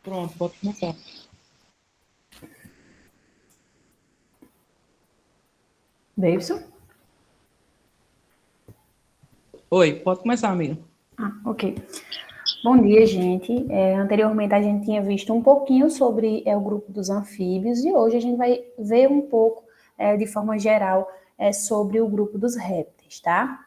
Pronto, pode começar. Davidson? Oi, pode começar, amiga. Ok. Bom dia, gente. Anteriormente a gente tinha visto um pouquinho sobre o grupo dos anfíbios e hoje a gente vai ver um pouco, de forma geral, sobre o grupo dos répteis, tá?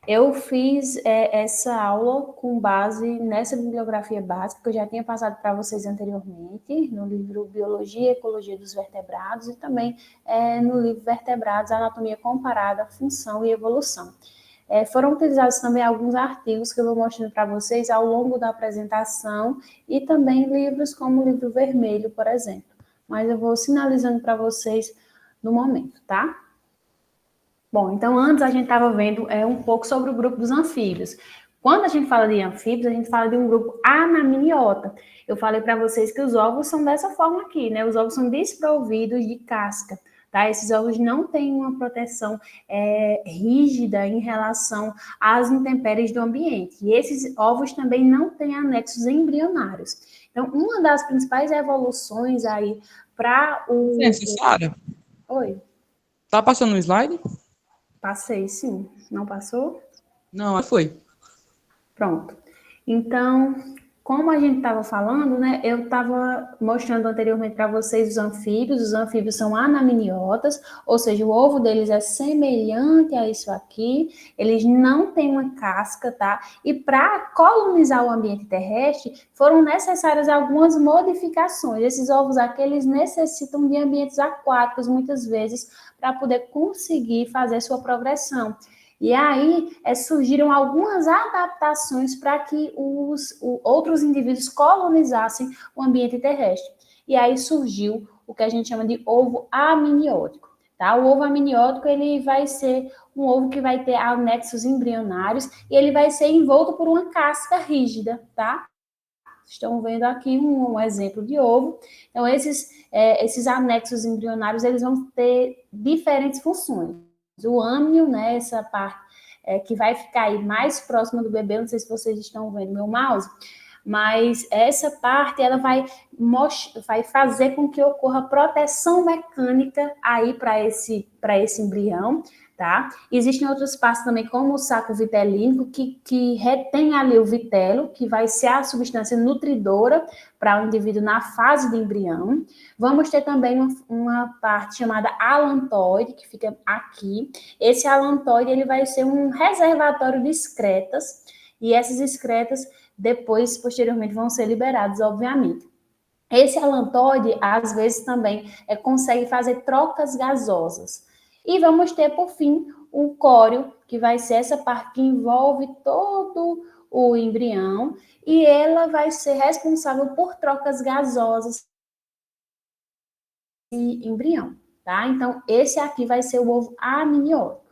Eu fiz essa aula com base nessa bibliografia básica que eu já tinha passado para vocês anteriormente, no livro Biologia e Ecologia dos Vertebrados e também no livro Vertebrados, Anatomia Comparada, Função e Evolução. Foram utilizados também alguns artigos que eu vou mostrando para vocês ao longo da apresentação e também livros como o livro vermelho, por exemplo. Mas eu vou sinalizando para vocês no momento, tá? Bom, então antes a gente estava vendo um pouco sobre o grupo dos anfíbios. Quando a gente fala de anfíbios, a gente fala de um grupo anamniota. Eu falei para vocês que os ovos são dessa forma aqui, né? Os ovos são desprovidos de casca, tá? Esses ovos não têm uma proteção rígida em relação às intempéries do ambiente. E esses ovos também não têm anexos embrionários. Então, uma das principais evoluções aí para Licença, Sara. Oi, Tá passando um slide? passei sim. Não passou? Não, foi. Pronto. Então, como a gente estava falando, né, eu estava mostrando anteriormente para vocês os anfíbios. Os anfíbios são anamniotas, ou seja, o ovo deles é semelhante a isso aqui. Eles não têm uma casca, tá? E para colonizar o ambiente terrestre, foram necessárias algumas modificações. Esses ovos aqui, eles necessitam de ambientes aquáticos, muitas vezes, para poder conseguir fazer sua progressão. E aí surgiram algumas adaptações para que outros indivíduos colonizassem o ambiente terrestre. E aí surgiu o que a gente chama de ovo amniótico. Tá? O ovo amniótico ele vai ser um ovo que vai ter anexos embrionários e ele vai ser envolto por uma casca rígida, tá? Estão vendo aqui um exemplo de ovo. Então, esses anexos embrionários eles vão ter diferentes funções. O âmnio, né, essa parte que vai ficar aí mais próxima do bebê, não sei se vocês estão vendo meu mouse, mas essa parte ela vai fazer com que ocorra proteção mecânica aí para esse embrião, tá? Existem outros passos também, como o saco vitelínico, que retém ali o vitelo, que vai ser a substância nutridora para o indivíduo na fase de embrião. Vamos ter também uma parte chamada alantoide, que fica aqui. Esse alantoide ele vai ser um reservatório de excretas, e essas excretas depois, posteriormente, vão ser liberados, obviamente. Esse alantoide, às vezes, também consegue fazer trocas gasosas. E vamos ter, por fim, o córeo, que vai ser essa parte que envolve todo o embrião, e ela vai ser responsável por trocas gasosas e embrião, tá? Então, esse aqui vai ser o ovo amniótico.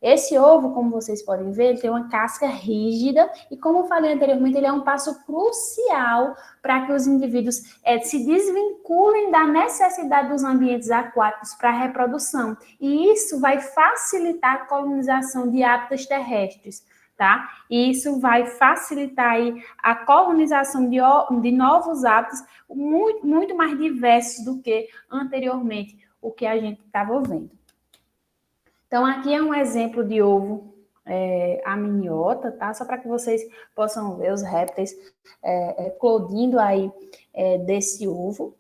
Esse ovo, como vocês podem ver, ele tem uma casca rígida e, como eu falei anteriormente, ele é um passo crucial para que os indivíduos se desvinculem da necessidade dos ambientes aquáticos para a reprodução. E isso vai facilitar a colonização de hábitats terrestres, tá? E isso vai facilitar aí a colonização de novos hábitos muito, muito mais diversos do que anteriormente o que a gente estava vendo. Então, aqui é um exemplo de ovo amniota, tá? Só para que vocês possam ver os répteis eclodindo aí desse ovo.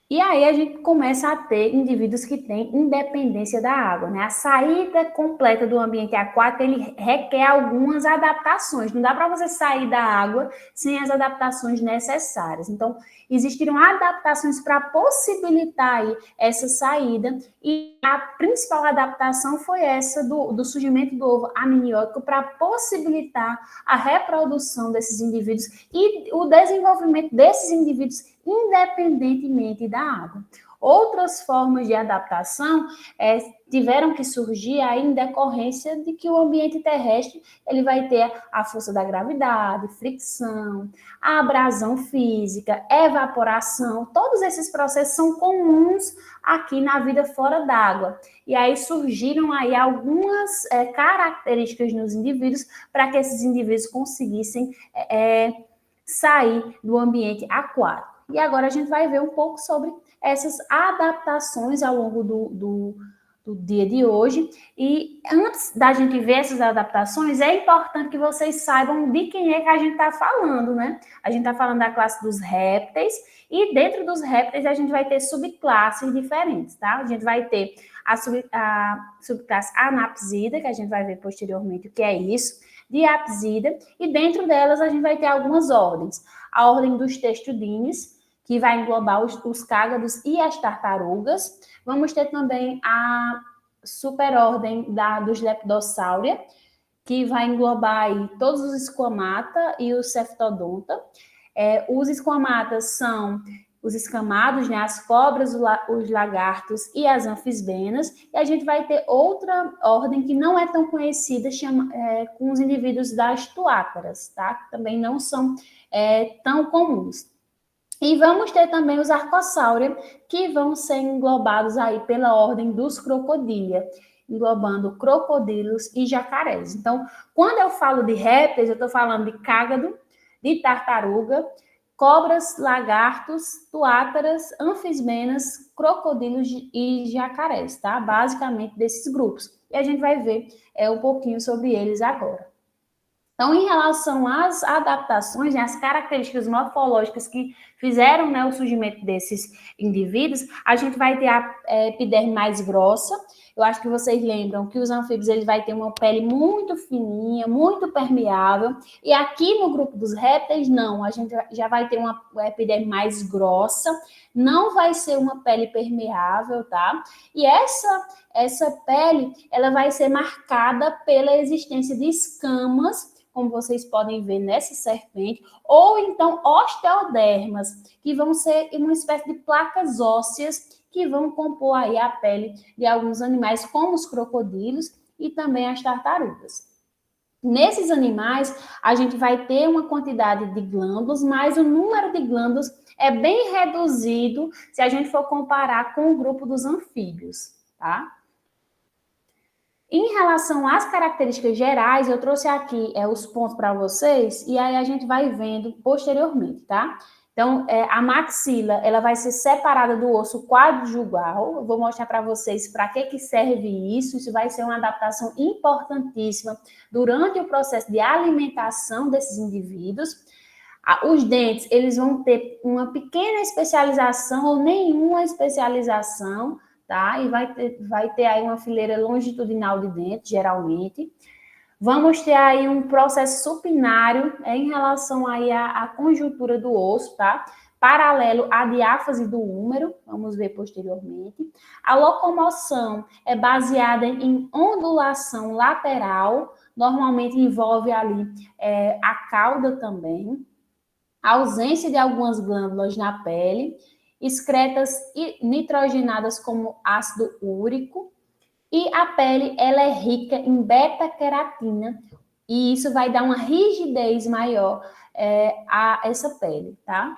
E aí a gente começa a ter indivíduos que têm independência da água, né? A saída completa do ambiente aquático, ele requer algumas adaptações. Não dá para você sair da água sem as adaptações necessárias. Então, existiram adaptações para possibilitar aí essa saída e a principal adaptação foi essa do surgimento do ovo amniótico para possibilitar a reprodução desses indivíduos e o desenvolvimento desses indivíduos independentemente da água. Outras formas de adaptação tiveram que surgir aí em decorrência de que o ambiente terrestre ele vai ter a força da gravidade, fricção, a abrasão física, evaporação. Todos esses processos são comuns aqui na vida fora d'água. E aí surgiram aí algumas características nos indivíduos para que esses indivíduos conseguissem sair do ambiente aquático. E agora a gente vai ver um pouco sobre essas adaptações ao longo do dia de hoje. E antes da gente ver essas adaptações, é importante que vocês saibam de quem é que a gente está falando, né? A gente está falando da classe dos répteis, e dentro dos répteis a gente vai ter subclasses diferentes, tá? A gente vai ter a subclasse Anapsida, que a gente vai ver posteriormente o que é isso, Diapsida, e dentro delas a gente vai ter algumas ordens. A ordem dos testudines, que vai englobar os cágados e as tartarugas. Vamos ter também a superordem dos Lepidosauria, que vai englobar aí todos os esquamata e os ceftodonta. Os esquamatas são os escamados, né, as cobras, os lagartos e as anfisbenas. E a gente vai ter outra ordem que não é tão conhecida, com os indivíduos das tuátaras, tá? Que também não são tão comuns. E vamos ter também os Arcosáurea, que vão ser englobados aí pela ordem dos Crocodilia, englobando crocodilos e jacarés. Então, quando eu falo de répteis, eu estou falando de cágado, de tartaruga, cobras, lagartos, tuátaras, anfisbenas, crocodilos e jacarés, tá? Basicamente desses grupos. E a gente vai ver um pouquinho sobre eles agora. Então, em relação às adaptações, né, as características morfológicas que fizeram, né, o surgimento desses indivíduos, a gente vai ter a epiderme mais grossa. Eu acho que vocês lembram que os anfíbios eles vão ter uma pele muito fininha, muito permeável. E aqui no grupo dos répteis, não. A gente já vai ter uma epiderme mais grossa, não vai ser uma pele permeável, tá? E essa pele, ela vai ser marcada pela existência de escamas, como vocês podem ver nessa serpente, ou então osteodermas, que vão ser uma espécie de placas ósseas que vão compor aí a pele de alguns animais, como os crocodilos e também as tartarugas. Nesses animais, a gente vai ter uma quantidade de glândulas, mas o número de glândulas é bem reduzido se a gente for comparar com o grupo dos anfíbios, tá? Em relação às características gerais, eu trouxe aqui os pontos para vocês, e aí a gente vai vendo posteriormente, tá? Então, a maxila, ela vai ser separada do osso quadrijugal. Eu vou mostrar para vocês para que serve isso. Isso vai ser uma adaptação importantíssima durante o processo de alimentação desses indivíduos. Os dentes, eles vão ter uma pequena especialização ou nenhuma especialização, tá? E vai ter aí uma fileira longitudinal de dentes, geralmente. Vamos ter aí um processo supinário em relação aí à conjuntura do osso, tá? Paralelo à diáfase do húmero, vamos ver posteriormente. A locomoção é baseada em ondulação lateral, normalmente envolve ali a cauda também. A ausência de algumas glândulas na pele, excretas e nitrogenadas como ácido úrico, e a pele ela é rica em beta-queratina, e isso vai dar uma rigidez maior a essa pele, tá?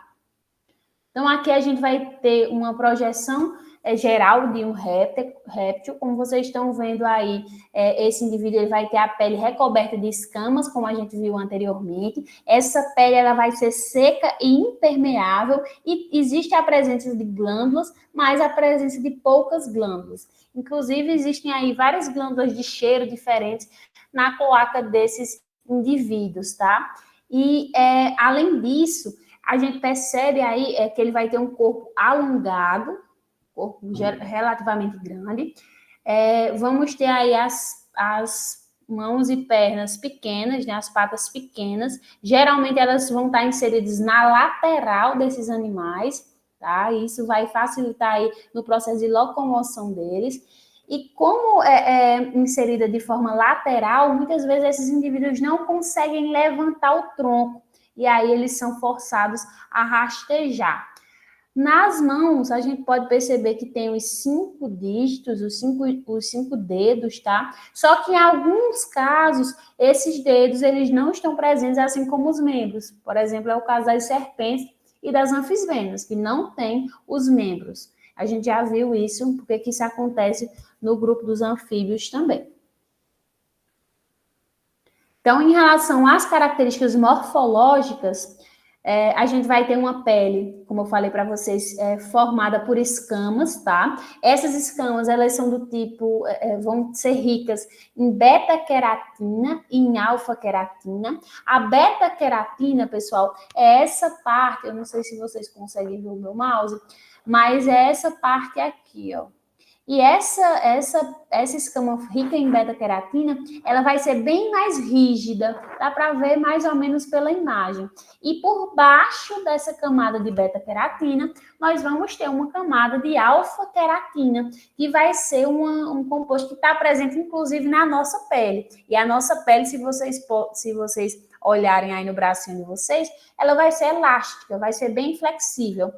Então, aqui a gente vai ter uma projeção geral de um réptil. Como vocês estão vendo aí, esse indivíduo ele vai ter a pele recoberta de escamas, como a gente viu anteriormente. Essa pele ela vai ser seca e impermeável, e existe a presença de glândulas, mas a presença de poucas glândulas. Inclusive, existem aí várias glândulas de cheiro diferentes na cloaca desses indivíduos, tá? E, além disso, a gente percebe aí que ele vai ter um corpo alongado, corpo relativamente grande. Vamos ter aí as mãos e pernas pequenas, né, as patas pequenas. Geralmente elas vão estar inseridas na lateral desses animais, tá? E isso vai facilitar aí no processo de locomoção deles. E como é inserida de forma lateral, muitas vezes esses indivíduos não conseguem levantar o tronco, e aí eles são forçados a rastejar. Nas mãos, a gente pode perceber que tem os 5 dígitos, os cinco dedos, tá? Só que em alguns casos, esses dedos, eles não estão presentes, assim como os membros. Por exemplo, é o caso das serpentes e das anfisbenas, que não têm os membros. A gente já viu isso, porque que isso acontece no grupo dos anfíbios também. Então, em relação às características morfológicas, A gente vai ter uma pele, como eu falei para vocês, formada por escamas, tá? Essas escamas, elas são do tipo, vão ser ricas em beta-queratina e em alfa-queratina. A beta-queratina, pessoal, é essa parte, eu não sei se vocês conseguem ver o meu mouse, mas é essa parte aqui, ó. E essa escama rica em beta-queratina, ela vai ser bem mais rígida, dá para ver mais ou menos pela imagem. E por baixo dessa camada de beta-queratina, nós vamos ter uma camada de alfa-queratina, que vai ser um composto que está presente, inclusive, na nossa pele. E a nossa pele, se vocês olharem aí no bracinho de vocês, ela vai ser elástica, vai ser bem flexível.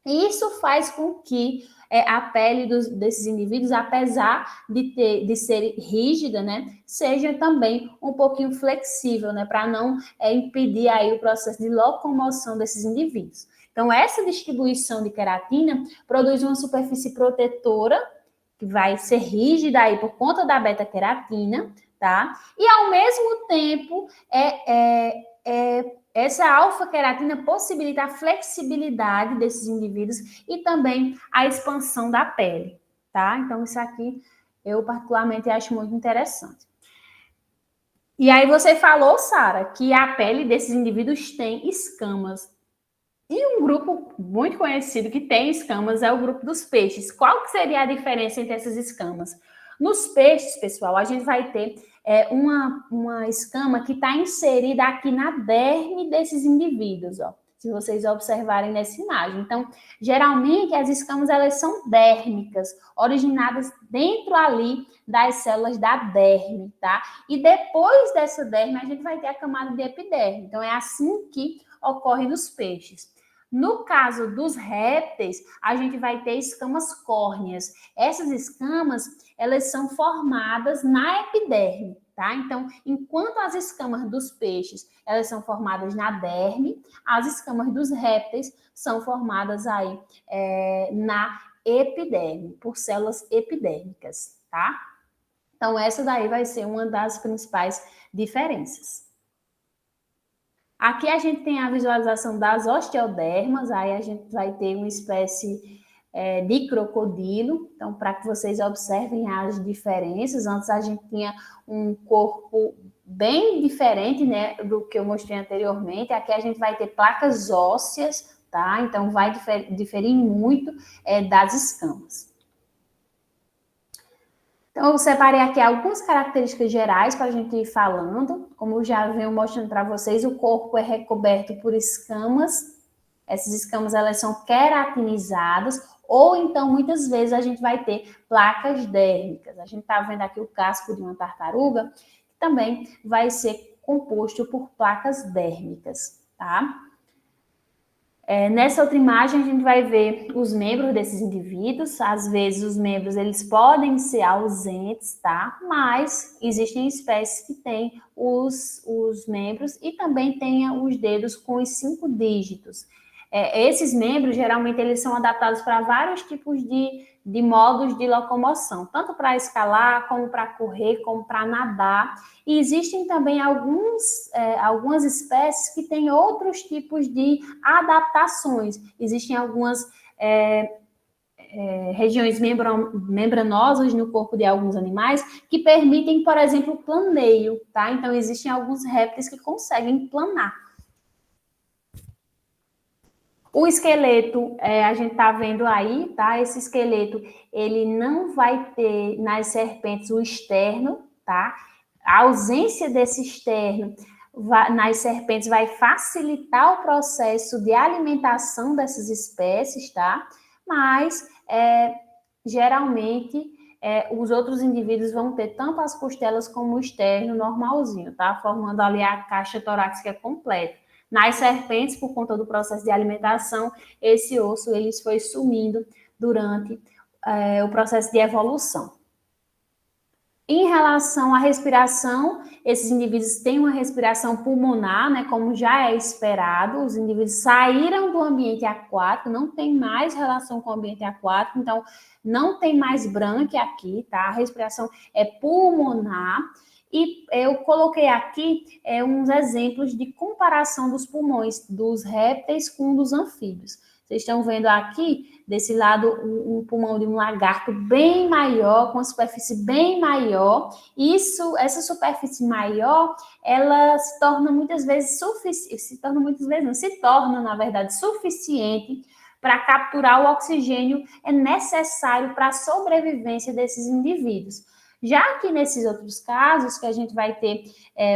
E isso faz com que a pele desses indivíduos, apesar de ser rígida, né, seja também um pouquinho flexível, né, para não impedir aí o processo de locomoção desses indivíduos. Então, essa distribuição de queratina produz uma superfície protetora, que vai ser rígida aí por conta da beta-queratina, tá? E, ao mesmo tempo, essa alfa-queratina possibilita a flexibilidade desses indivíduos e também a expansão da pele, tá? Então, isso aqui eu particularmente acho muito interessante. E aí você falou, Sara, que a pele desses indivíduos tem escamas. E um grupo muito conhecido que tem escamas é o grupo dos peixes. Qual que seria a diferença entre essas escamas? Nos peixes, pessoal, a gente vai ter uma escama que está inserida aqui na derme desses indivíduos, ó. Se vocês observarem nessa imagem. Então, geralmente, as escamas, elas são dérmicas, originadas dentro ali das células da derme, tá? E depois dessa derme, a gente vai ter a camada de epiderme. Então, é assim que ocorre nos peixes. No caso dos répteis, a gente vai ter escamas córneas. Essas escamas, elas são formadas na epiderme, tá? Então, enquanto as escamas dos peixes, elas são formadas na derme, as escamas dos répteis são formadas aí na epiderme, por células epidérmicas, tá? Então, essa daí vai ser uma das principais diferenças. Aqui a gente tem a visualização das osteodermas, aí a gente vai ter uma espécie de crocodilo, então para que vocês observem as diferenças. Antes a gente tinha um corpo bem diferente, né, do que eu mostrei anteriormente. Aqui a gente vai ter placas ósseas, tá? Então vai diferir muito das escamas. Então, eu separei aqui algumas características gerais para a gente ir falando. Como eu já venho mostrando para vocês, o corpo é recoberto por escamas. Essas escamas, elas são queratinizadas, ou então, muitas vezes, a gente vai ter placas dérmicas. A gente está vendo aqui o casco de uma tartaruga, que também vai ser composto por placas dérmicas, tá? Nessa outra imagem, a gente vai ver os membros desses indivíduos. Às vezes, os membros eles podem ser ausentes, tá? Mas existem espécies que têm os membros e também têm os dedos com os 5 dígitos. Esses membros, geralmente, eles são adaptados para vários tipos de modos de locomoção, tanto para escalar, como para correr, como para nadar. E existem também algumas espécies que têm outros tipos de adaptações. Existem algumas regiões membranosas no corpo de alguns animais que permitem, por exemplo, planeio, tá? Então, existem alguns répteis que conseguem planar. O esqueleto, a gente tá vendo aí, tá? Esse esqueleto, ele não vai ter nas serpentes o externo, tá? A ausência desse externo nas serpentes vai facilitar o processo de alimentação dessas espécies, tá? Mas, geralmente, os outros indivíduos vão ter tanto as costelas como o externo normalzinho, tá? Formando ali a caixa torácica completa. Nas serpentes, por conta do processo de alimentação, esse osso ele foi sumindo durante o processo de evolução. Em relação à respiração, esses indivíduos têm uma respiração pulmonar, né, como já é esperado. Os indivíduos saíram do ambiente aquático, não tem mais relação com o ambiente aquático, então não tem mais brânquia aqui, tá? A respiração é pulmonar. E eu coloquei aqui uns exemplos de comparação dos pulmões dos répteis com dos anfíbios. Vocês estão vendo aqui, desse lado, um pulmão de um lagarto bem maior, com uma superfície bem maior. Essa superfície maior, ela se torna muitas vezes na verdade, suficiente para capturar o oxigênio necessário para a sobrevivência desses indivíduos. Já que nesses outros casos, que a gente vai ter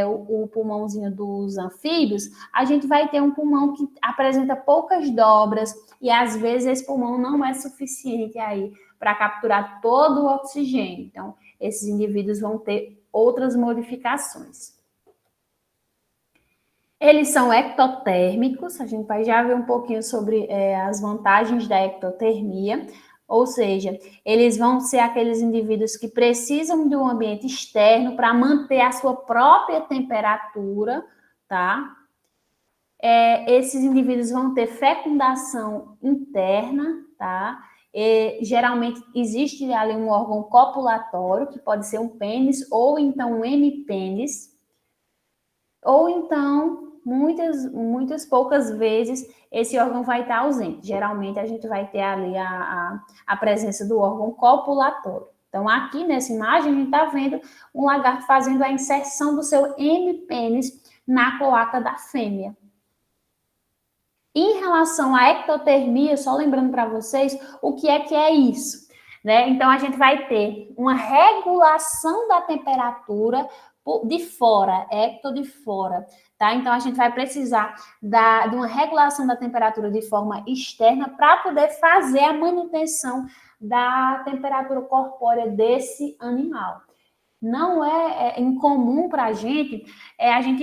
o pulmãozinho dos anfíbios, a gente vai ter um pulmão que apresenta poucas dobras e às vezes esse pulmão não é suficiente aí para capturar todo o oxigênio. Então, esses indivíduos vão ter outras modificações. Eles são ectotérmicos, a gente vai já ver um pouquinho sobre as vantagens da ectotermia. Ou seja, eles vão ser aqueles indivíduos que precisam de um ambiente externo para manter a sua própria temperatura, tá? Esses indivíduos vão ter fecundação interna, tá? Geralmente existe ali um órgão copulatório, que pode ser um pênis ou então um hemipênis, ou então, muitas poucas vezes, esse órgão vai estar ausente. Geralmente, a gente vai ter ali a presença do órgão copulatório. Então, aqui nessa imagem, a gente está vendo um lagarto fazendo a inserção do seu hemipênis na cloaca da fêmea. Em relação à ectotermia, só lembrando para vocês o que é isso, né? Então, a gente vai ter uma regulação da temperatura de fora, ecto de fora, tá? Então, a gente vai precisar de uma regulação da temperatura de forma externa para poder fazer a manutenção da temperatura corpórea desse animal. Não é incomum para a gente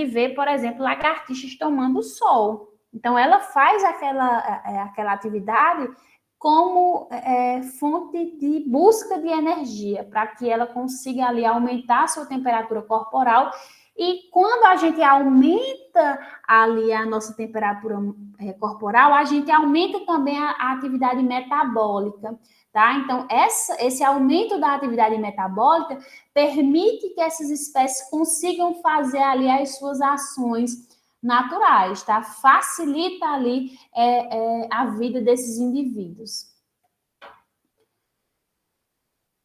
ver, por exemplo, lagartixas tomando sol. Então, ela faz aquela atividade como fonte de busca de energia, para que ela consiga ali aumentar a sua temperatura corporal. E quando a gente aumenta ali a nossa temperatura corporal, a gente aumenta também a atividade metabólica, tá? Então, esse aumento da atividade metabólica permite que essas espécies consigam fazer ali as suas ações naturais, tá? Facilita ali a vida desses indivíduos.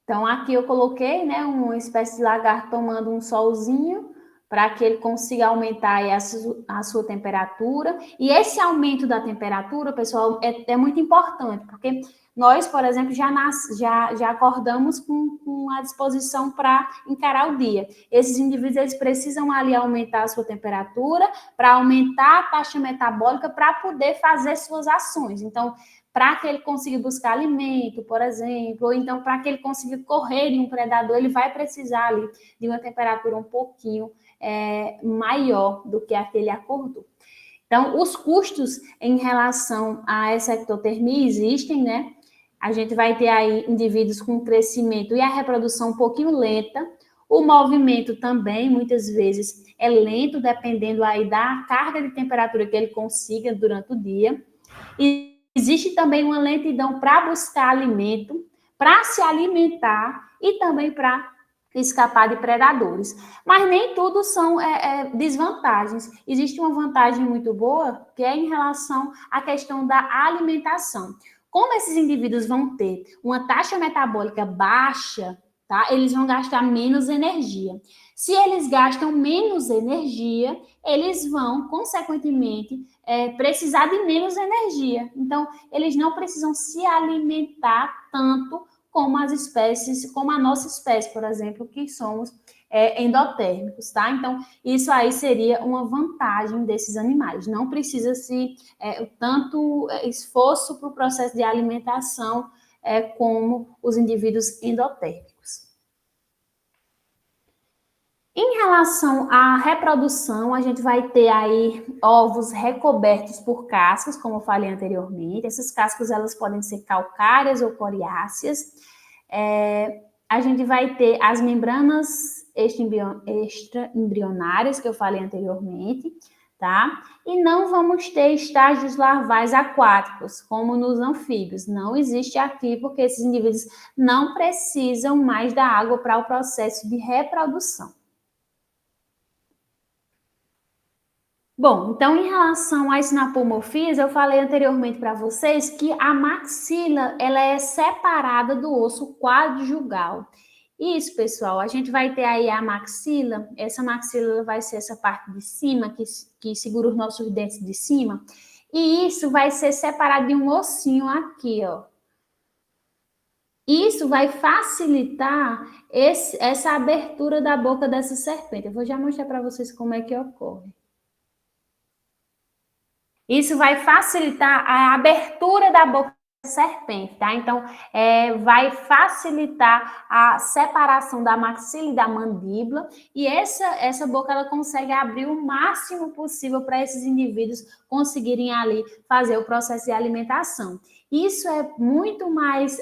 Então, aqui eu coloquei, né, uma espécie de lagarto tomando um solzinho para que ele consiga aumentar aí a sua temperatura. E esse aumento da temperatura, pessoal, é muito importante, porque nós, por exemplo, já acordamos com a disposição para encarar o dia. Esses indivíduos, eles precisam ali aumentar a sua temperatura para aumentar a taxa metabólica para poder fazer suas ações. Então, para que ele consiga buscar alimento, por exemplo, ou então para que ele consiga correr de um predador, ele vai precisar ali de uma temperatura um pouquinho maior do que a que ele acordou. Então, os custos em relação a essa ectotermia existem, né? A gente vai ter aí indivíduos com crescimento e a reprodução um pouquinho lenta. O movimento também, muitas vezes, é lento, dependendo aí da carga de temperatura que ele consiga durante o dia. E existe também uma lentidão para buscar alimento, para se alimentar e também para escapar de predadores. Mas nem tudo são desvantagens. Existe uma vantagem muito boa, que é em relação à questão da alimentação. Como esses indivíduos vão ter uma taxa metabólica baixa, tá? Eles vão gastar menos energia. Se eles gastam menos energia, eles vão, consequentemente, precisar de menos energia. Então, eles não precisam se alimentar tanto como as espécies, como a nossa espécie, por exemplo, que somos endotérmicos, tá? Então, isso aí seria uma vantagem desses animais. Não precisa-se tanto esforço para o processo de alimentação como os indivíduos endotérmicos. Em relação à reprodução, a gente vai ter aí ovos recobertos por cascas, como eu falei anteriormente. Essas cascas, elas podem ser calcárias ou coriáceas. A gente vai ter as membranas extraembrionárias, que eu falei anteriormente, tá? E não vamos ter estágios larvais aquáticos, como nos anfíbios. Não existe aqui, porque esses indivíduos não precisam mais da água para o processo de reprodução. Bom, então em relação às sinapomorfias, eu falei anteriormente para vocês que a maxila ela é separada do osso quadrijugal. Isso, pessoal, a gente vai ter aí a maxila, essa maxila vai ser essa parte de cima que segura os nossos dentes de cima, e isso vai ser separado de um ossinho aqui, ó. Isso vai facilitar essa abertura da boca dessa serpente. Eu vou já mostrar para vocês como é que ocorre. Isso vai facilitar a abertura da boca da serpente, tá? Então, vai facilitar a separação da maxila e da mandíbula, e essa boca ela consegue abrir o máximo possível para esses indivíduos conseguirem ali fazer o processo de alimentação. Isso é muito mais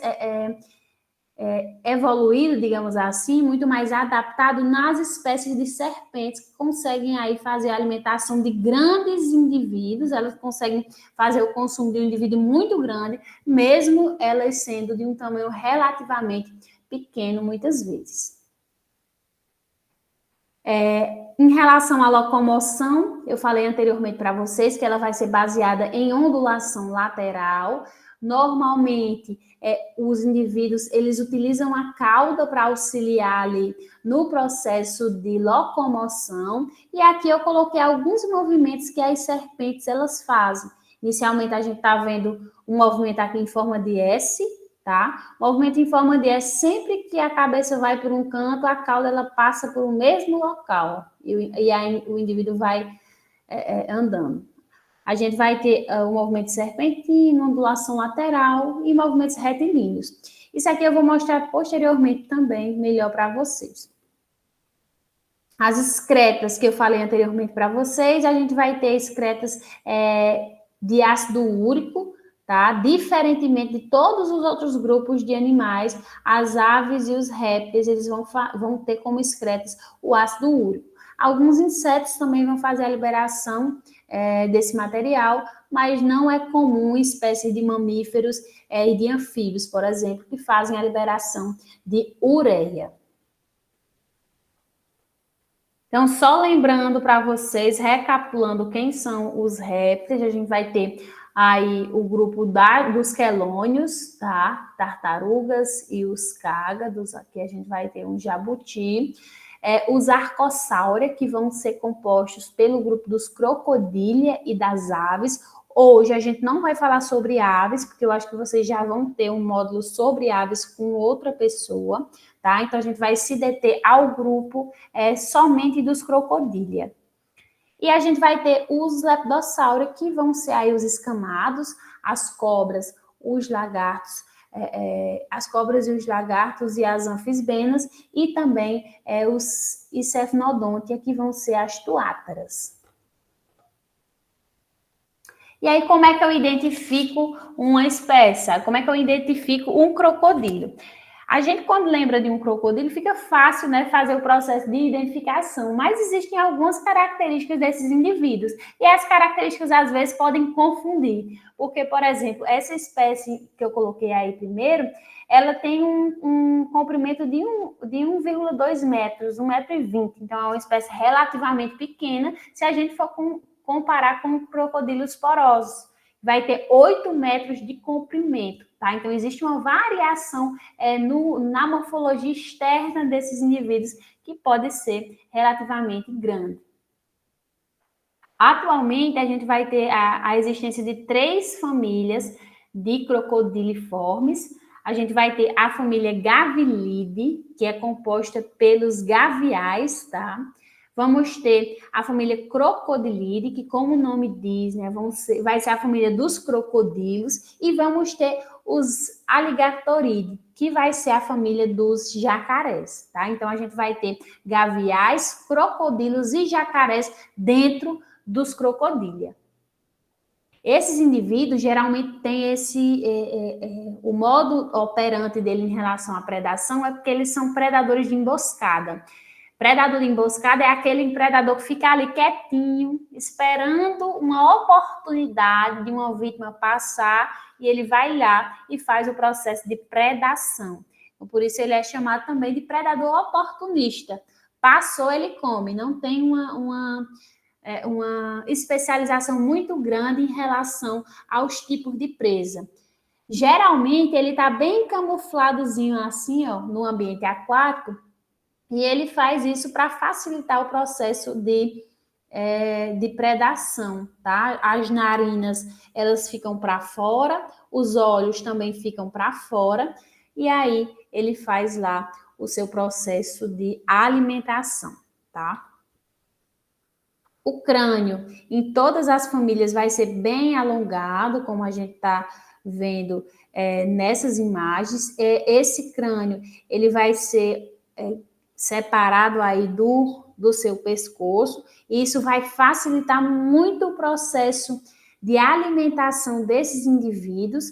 evoluído, digamos assim, muito mais adaptado nas espécies de serpentes que conseguem aí fazer a alimentação de grandes indivíduos, elas conseguem fazer o consumo de um indivíduo muito grande, mesmo elas sendo de um tamanho relativamente pequeno, muitas vezes. Em relação à locomoção, eu falei anteriormente para vocês que ela vai ser baseada em ondulação lateral. Normalmente, os indivíduos, eles utilizam a cauda para auxiliar ali no processo de locomoção. E aqui eu coloquei alguns movimentos que as serpentes, elas fazem. Inicialmente, a gente está vendo um movimento aqui em forma de S, tá? Movimento em forma de S, sempre que a cabeça vai por um canto, a cauda ela passa por o mesmo local e aí o indivíduo vai andando. A gente vai ter o movimento serpentino, ondulação lateral e movimentos retilíneos. Isso aqui eu vou mostrar posteriormente também, melhor para vocês. As excretas que eu falei anteriormente para vocês, a gente vai ter excretas de ácido úrico, tá? Diferentemente de todos os outros grupos de animais, as aves e os répteis, eles vão ter como excretas o ácido úrico. Alguns insetos também vão fazer a liberação desse material, mas não é comum espécies de mamíferos e de anfíbios, por exemplo, que fazem a liberação de ureia. Então, só lembrando para vocês, recapitulando quem são os répteis, a gente vai ter aí o grupo dos quelônios, tá? Tartarugas e os cágados, aqui a gente vai ter um jabuti. Os arcossáurea, que vão ser compostos pelo grupo dos crocodília e das aves. Hoje a gente não vai falar sobre aves, porque eu acho que vocês já vão ter um módulo sobre aves com outra pessoa, tá? Então a gente vai se deter ao grupo somente dos crocodília. E a gente vai ter os lepidossáurea, que vão ser aí os escamados, as cobras, os lagartos, as cobras e os lagartos e as anfisbenas, e também os Cephalodontia, que vão ser as tuátaras. E aí, como é que eu identifico uma espécie? Como é que eu identifico um crocodilo? A gente, quando lembra de um crocodilo, fica fácil, né, fazer o processo de identificação, mas existem algumas características desses indivíduos, e as características, às vezes, podem confundir, porque, por exemplo, essa espécie que eu coloquei aí primeiro, ela tem um comprimento de 1,2 metros, 1,20 m, então é uma espécie relativamente pequena, se a gente for comparar com crocodilos porosos. Vai ter 8 metros de comprimento, tá? Então, existe uma variação na morfologia externa desses indivíduos que pode ser relativamente grande. Atualmente, a gente vai ter a existência de 3 famílias de crocodiliformes. A gente vai ter a família Gavilidae, que é composta pelos gaviais, tá? Vamos ter a família Crocodilidae, que, como o nome diz, né, vai ser a família dos crocodilos. E vamos ter os Alligatoridae, que vai ser a família dos jacarés, tá? Então, a gente vai ter gaviais, crocodilos e jacarés dentro dos crocodilia. Esses indivíduos geralmente têm o modo operante dele em relação à predação é porque eles são predadores de emboscada. Predador de emboscada é aquele predador que fica ali quietinho, esperando uma oportunidade de uma vítima passar e ele vai lá e faz o processo de predação. Então, por isso ele é chamado também de predador oportunista. Passou, ele come, não tem uma especialização muito grande em relação aos tipos de presa. Geralmente, ele está bem camufladozinho assim, ó, no ambiente aquático, e ele faz isso para facilitar o processo de predação, tá? As narinas, elas ficam para fora, os olhos também ficam para fora, e aí ele faz lá o seu processo de alimentação, tá? O crânio, em todas as famílias, vai ser bem alongado, como a gente está vendo nessas imagens. Esse crânio, ele vai ser separado aí do seu pescoço, e isso vai facilitar muito o processo de alimentação desses indivíduos,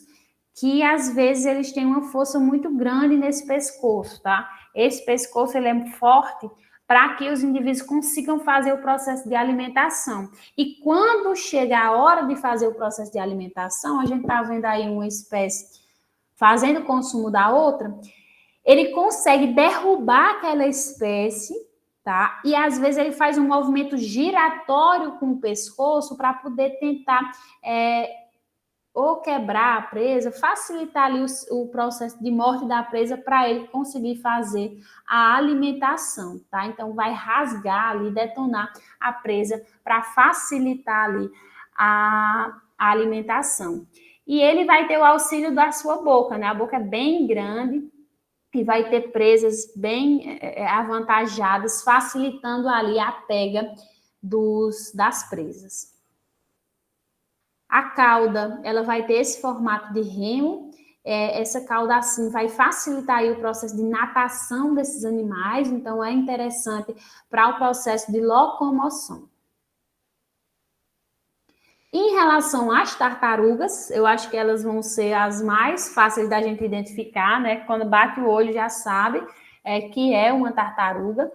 que às vezes eles têm uma força muito grande nesse pescoço, tá? Esse pescoço, ele é forte para que os indivíduos consigam fazer o processo de alimentação. E quando chega a hora de fazer o processo de alimentação, a gente está vendo aí uma espécie fazendo consumo da outra, ele consegue derrubar aquela espécie, tá? E às vezes ele faz um movimento giratório com o pescoço para poder tentar ou quebrar a presa, facilitar ali o processo de morte da presa para ele conseguir fazer a alimentação, tá? Então vai rasgar ali, detonar a presa para facilitar ali a alimentação. E ele vai ter o auxílio da sua boca, né? A boca é bem grande e vai ter presas bem avantajadas, facilitando ali a pega das presas. A cauda, ela vai ter esse formato de remo, essa cauda assim vai facilitar aí o processo de natação desses animais, então é interessante para o processo de locomoção. Em relação às tartarugas, eu acho que elas vão ser as mais fáceis da gente identificar, né? Quando bate o olho já sabe que é uma tartaruga.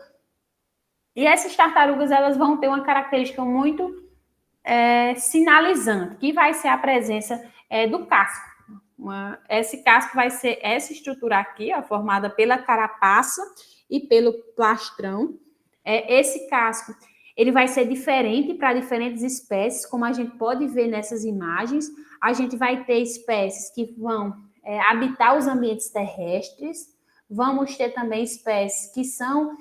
E essas tartarugas, elas vão ter uma característica muito sinalizante, que vai ser a presença do casco. Esse casco vai ser essa estrutura aqui, ó, formada pela carapaça e pelo plastrão. Esse casco, ele vai ser diferente para diferentes espécies, como a gente pode ver nessas imagens. A gente vai ter espécies que vão habitar os ambientes terrestres, vamos ter também espécies que são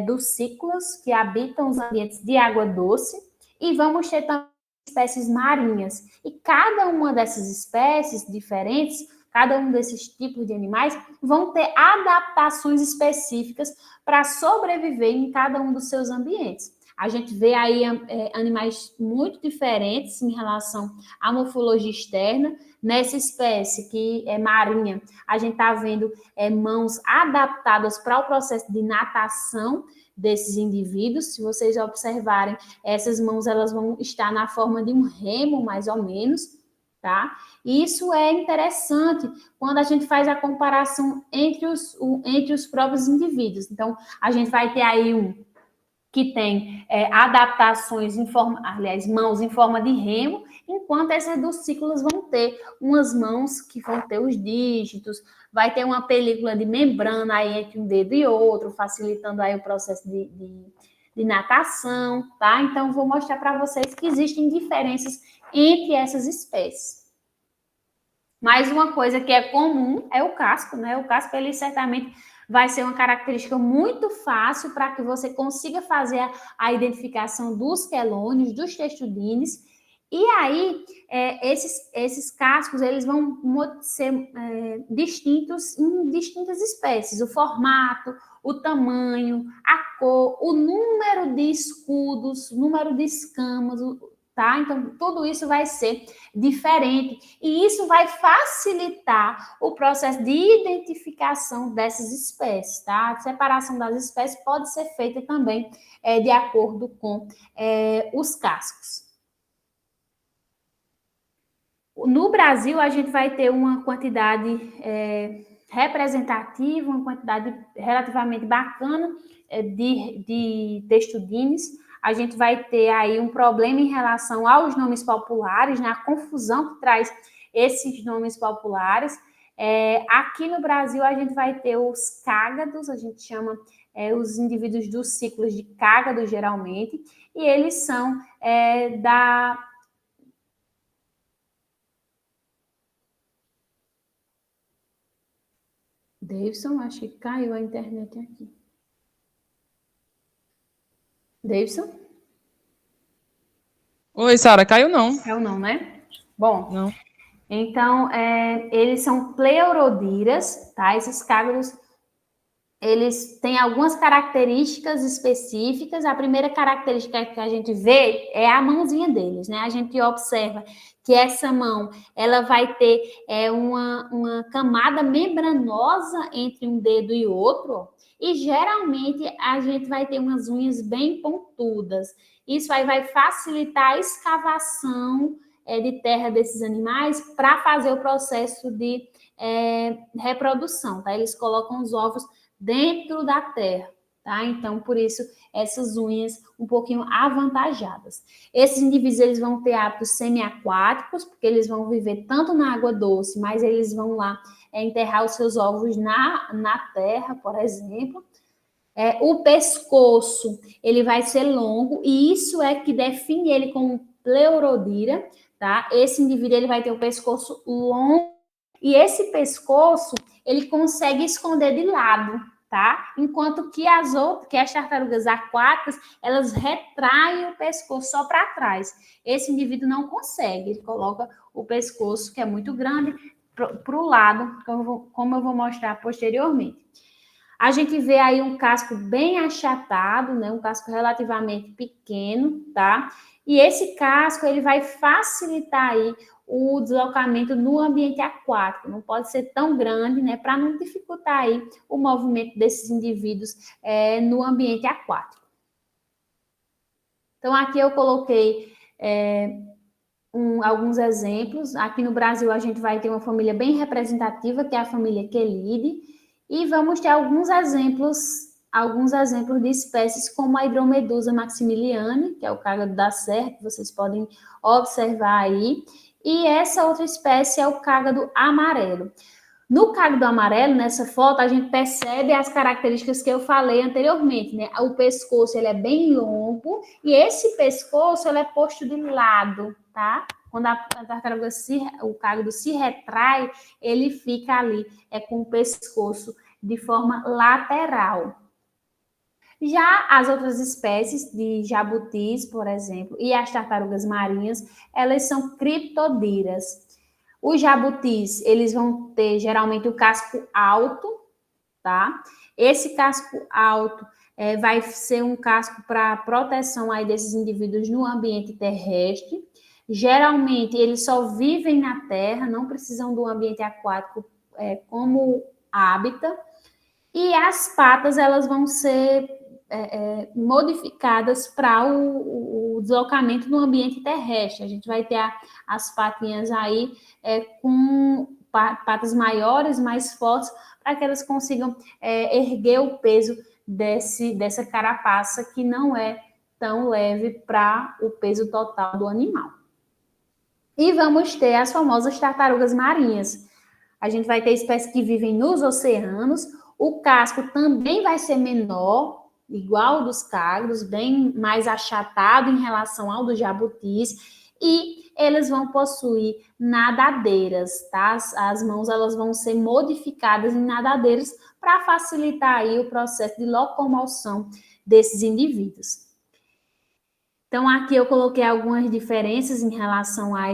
ducícolas, que habitam os ambientes de água doce, e vamos ter também espécies marinhas. E cada uma dessas espécies diferentes, cada um desses tipos de animais, vão ter adaptações específicas para sobreviver em cada um dos seus ambientes. A gente vê aí animais muito diferentes em relação à morfologia externa. Nessa espécie que é marinha, a gente está vendo mãos adaptadas para o processo de natação desses indivíduos. Se vocês observarem, essas mãos elas vão estar na forma de um remo, mais ou menos, tá? E isso é interessante quando a gente faz a comparação entre os próprios indivíduos. Então, a gente vai ter aí um que tem adaptações mãos em forma de remo, enquanto essas ducículas vão ter umas mãos que vão ter os dígitos, vai ter uma película de membrana aí entre um dedo e outro, facilitando aí o processo de natação, tá? Então, vou mostrar para vocês que existem diferenças entre essas espécies. Mas uma coisa que é comum é o casco, né? O casco, ele certamente vai ser uma característica muito fácil para que você consiga fazer a identificação dos quelônios, dos textudines. E aí, esses cascos, eles vão ser distintos em distintas espécies. O formato, o tamanho, a cor, o número de escudos, o número de escamas, tá? Então, tudo isso vai ser diferente e isso vai facilitar o processo de identificação dessas espécies, tá? A separação das espécies pode ser feita também de acordo com os cascos. No Brasil, a gente vai ter uma quantidade representativa, uma quantidade relativamente bacana de textudines. A gente vai ter aí um problema em relação aos nomes populares, né? A confusão que traz esses nomes populares. Aqui no Brasil, a gente vai ter os cágados, a gente chama os indivíduos dos ciclos de cágado, geralmente, e eles são da... Davidson, acho que caiu a internet aqui. Davidson? Oi, Sara, caiu não. Caiu não, né? Bom, Não. então, eles são pleurodiras, tá? Esses cágados, eles têm algumas características específicas. A primeira característica que a gente vê é a mãozinha deles, né? A gente observa que essa mão, ela vai ter uma camada membranosa entre um dedo e outro, ó, e geralmente a gente vai ter umas unhas bem pontudas. Isso aí vai facilitar a escavação de terra desses animais para fazer o processo de reprodução, tá? Eles colocam os ovos dentro da terra, tá? Então, por isso, essas unhas um pouquinho avantajadas. Esses indivíduos, eles vão ter hábitos semiaquáticos, porque eles vão viver tanto na água doce, mas eles vão lá enterrar os seus ovos na terra, por exemplo. O pescoço, ele vai ser longo, e isso é que define ele como pleurodira, tá? Esse indivíduo, ele vai ter o pescoço longo, e esse pescoço, ele consegue esconder de lado, tá? Enquanto que as tartarugas aquáticas, elas retraem o pescoço só para trás. Esse indivíduo não consegue, ele coloca o pescoço, que é muito grande, para o lado, como eu vou mostrar posteriormente. A gente vê aí um casco bem achatado, né? Um casco relativamente pequeno, tá? E esse casco, ele vai facilitar aí o deslocamento no ambiente aquático. Não pode ser tão grande, né? Para não dificultar aí o movimento desses indivíduos no ambiente aquático. Então, aqui eu coloquei alguns exemplos. Aqui no Brasil, a gente vai ter uma família bem representativa, que é a família Quelide. E vamos ter alguns exemplos de espécies como a hidromedusa maximiliane, que é o cágado da serra, que vocês podem observar aí. E essa outra espécie é o cágado amarelo. No cágado amarelo, nessa foto, a gente percebe as características que eu falei anteriormente, né? O pescoço, ele é bem longo, e esse pescoço, ele é posto de lado, tá? Quando a tartaruga, o cágado se retrai, ele fica ali, com o pescoço de forma lateral. Já as outras espécies de jabutis, por exemplo, e as tartarugas marinhas, elas são criptodiras. Os jabutis, eles vão ter geralmente o casco alto, tá? Esse casco alto vai ser um casco para proteção aí desses indivíduos no ambiente terrestre. Geralmente, eles só vivem na terra, não precisam do ambiente aquático como hábitat. E as patas, elas vão ser modificadas para o deslocamento no ambiente terrestre. A gente vai ter as patinhas aí com patas maiores, mais fortes, para que elas consigam erguer o peso dessa carapaça, que não é tão leve para o peso total do animal. E vamos ter as famosas tartarugas marinhas. A gente vai ter espécies que vivem nos oceanos. O casco também vai ser menor, igual ao dos cágados, bem mais achatado em relação ao dos jabutis, e eles vão possuir nadadeiras, tá? As mãos, elas vão ser modificadas em nadadeiras para facilitar aí o processo de locomoção desses indivíduos. Então, aqui eu coloquei algumas diferenças em relação a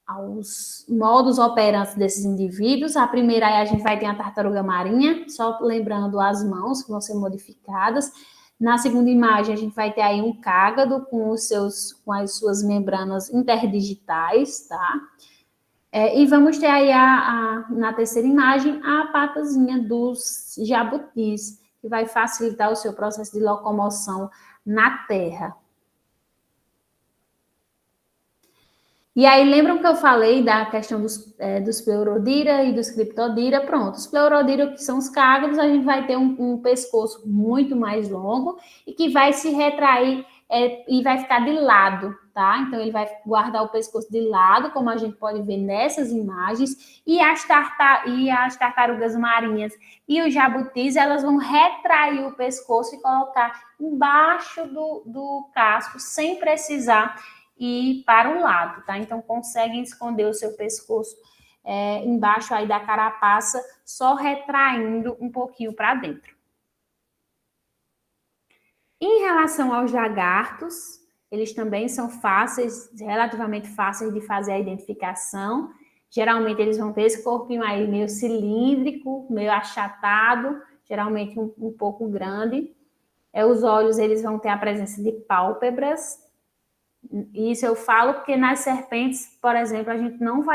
aos modos operantes desses indivíduos. A primeira aí a gente vai ter a tartaruga marinha, só lembrando as mãos que vão ser modificadas. Na segunda imagem a gente vai ter aí um cágado com as suas membranas interdigitais, tá? E vamos ter aí na terceira imagem a patazinha dos jabutis, que vai facilitar o seu processo de locomoção na terra. E aí, lembram que eu falei da questão dos pleurodira e dos criptodira? Pronto, os pleurodira, que são os cágados, a gente vai ter um pescoço muito mais longo e que vai se retrair e vai ficar de lado, tá? Então, ele vai guardar o pescoço de lado, como a gente pode ver nessas imagens, e as tartarugas marinhas e os jabutis, elas vão retrair o pescoço e colocar embaixo do casco, sem precisar ir para o lado, tá? Então, conseguem esconder o seu pescoço embaixo aí da carapaça, só retraindo um pouquinho para dentro. Em relação aos lagartos, eles também são fáceis, relativamente fáceis de fazer a identificação. Geralmente eles vão ter esse corpinho aí meio cilíndrico, meio achatado, geralmente um pouco grande. Os olhos eles vão ter a presença de pálpebras. Isso eu falo porque nas serpentes, por exemplo, a gente não vai